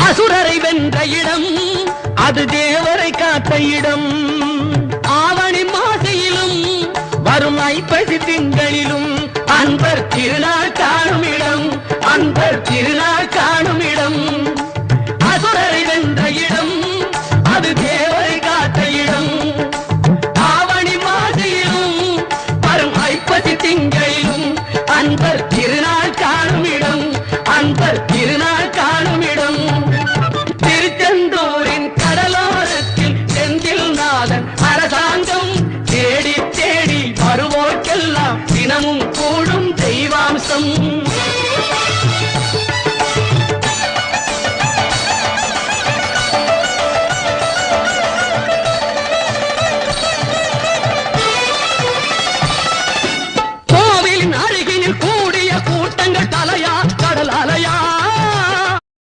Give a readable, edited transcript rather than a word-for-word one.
அசுரரை வென்ற இடம் அது தேவரை காத்த இடம். ஆவணி மாசையிலும் வரும் ஐப்பசி திங்களிலும் அன்பர் திருநாள் காணும் இடம், அன்பர் திருநாள் காணும்